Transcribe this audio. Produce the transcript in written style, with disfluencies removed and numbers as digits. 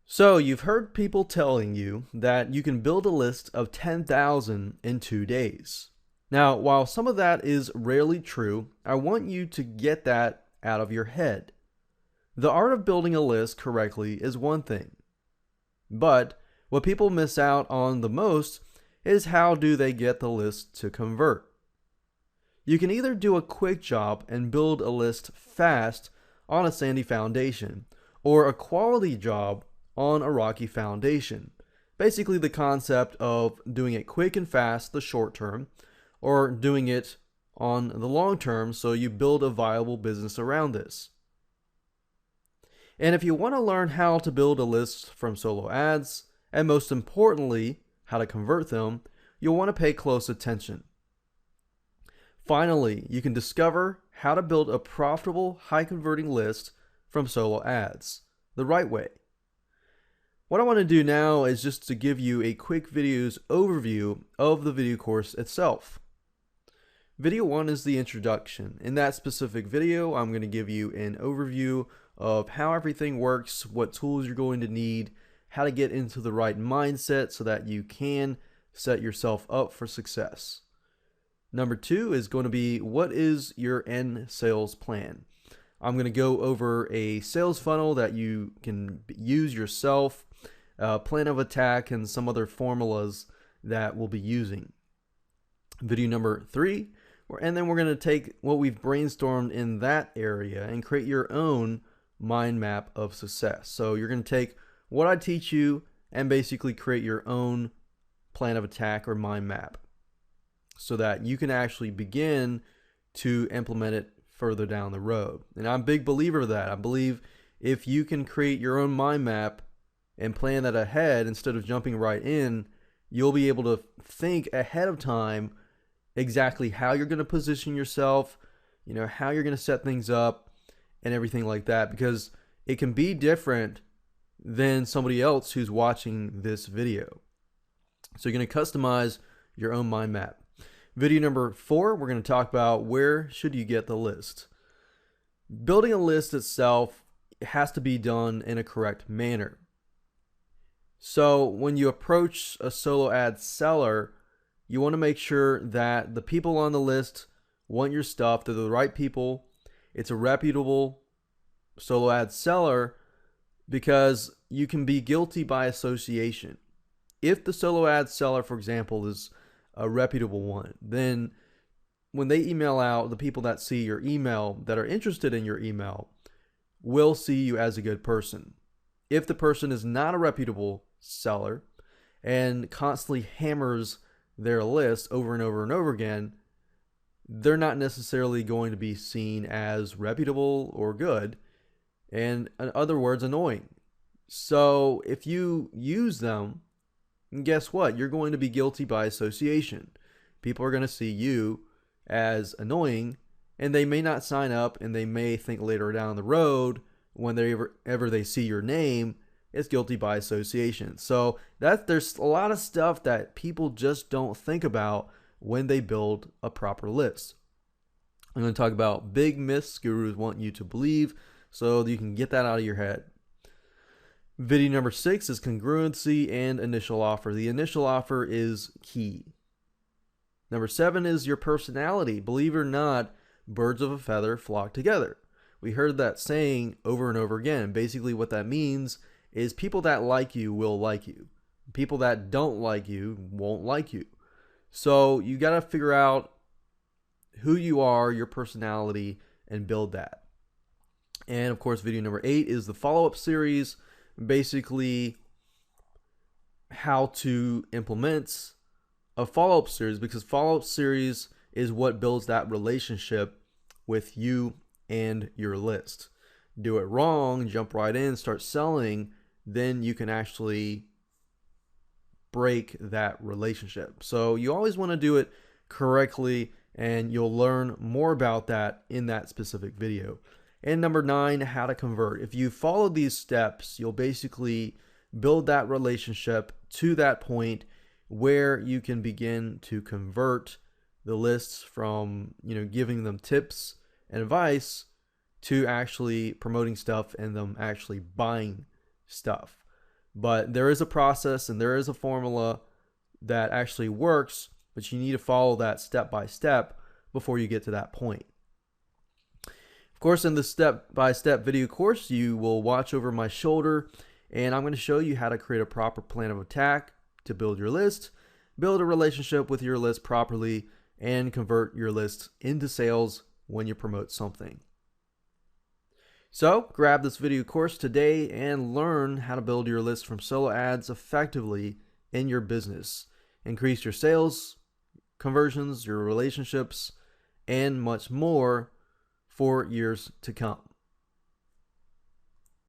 So you've heard people telling you that you can build a list of 10,000 in 2 days. Now, while some of that is rarely true, I want you to get that out of your head. The art of building a list correctly is one thing, but what people miss out on the most is how do they get the list to convert. You can either do a quick job and build a list fast on a sandy foundation, or a quality job on a rocky foundation. Basically, the concept of doing it quick and fast, the short term, or doing it on the long term so you build a viable business around this. And if you want to learn how to build a list from solo ads, and most importantly, how to convert them, you'll want to pay close attention. Finally, you can discover how to build a profitable, high converting list from solo ads the right way. What I want to do now is just to give you a quick video's overview of the video course itself. Video 1 is the introduction. In that specific video, I'm going to give you an overview of how everything works, what tools you're going to need, how to get into the right mindset so that you can set yourself up for success. Number 2 is going to be, what is your end sales plan? I'm going to go over a sales funnel that you can use yourself, plan of attack, and some other formulas that we'll be using. Video number 3, and then we're going to take what we've brainstormed in that area and create your own mind map of success. So you're going to take what I teach you and basically create your own plan of attack or mind map so that you can actually begin to implement it further down the road. And I'm a big believer of that. I believe if you can create your own mind map and plan that ahead instead of jumping right in, you'll be able to think ahead of time exactly how you're going to position yourself, how you're going to set things up and everything like that, because it can be different than somebody else who's watching this video. So you're going to customize your own mind map. Video number 4, we're going to talk about where should you get the list. Building a list itself has to be done in a correct manner. So when you approach a solo ad seller, you want to make sure that the people on the list want your stuff. They're the right people. It's a reputable solo ad seller, because you can be guilty by association. If the solo ad seller, for example, is a reputable one, then when they email out, the people that see your email, that are interested in your email, will see you as a good person. If the person is not a reputable seller and constantly hammers their list over and over and over again, they're not necessarily going to be seen as reputable or good, and in other words, annoying. So if you use them, guess what? You're going to be guilty by association. People are going to see you as annoying, and they may not sign up, and they may think later down the road when they see your name, it's guilty by association. So there's a lot of stuff that people just don't think about when they build a proper list. I'm going to talk about big myths gurus want you to believe so that you can get that out of your head. Video number 6 is congruency and initial offer. The initial offer is key. Number 7 is your personality. Believe it or not, birds of a feather flock together. We heard that saying over and over again. Basically what that means is people that like you will like you. People that don't like you won't like you. So you got to figure out who you are, your personality, and build that. And of course, video number 8 is the follow-up series. Basically how to implement a follow-up series, because follow-up series is what builds that relationship with you and your list. Do it wrong, jump right in, start selling, then you can actually break that relationship. So you always want to do it correctly, and you'll learn more about that in that specific video. And number 9, how to convert. If you follow these steps, you'll basically build that relationship to that point where you can begin to convert the lists from, giving them tips and advice to actually promoting stuff and them actually buying stuff. But there is a process and there is a formula that actually works, but you need to follow that step by step before you get to that point. Of course, in the step-by-step video course, you will watch over my shoulder, and I'm going to show you how to create a proper plan of attack to build your list, build a relationship with your list properly, and convert your list into sales when you promote something. So grab this video course today and learn how to build your list from solo ads effectively in your business. Increase your sales, conversions, your relationships, and much more for years to come.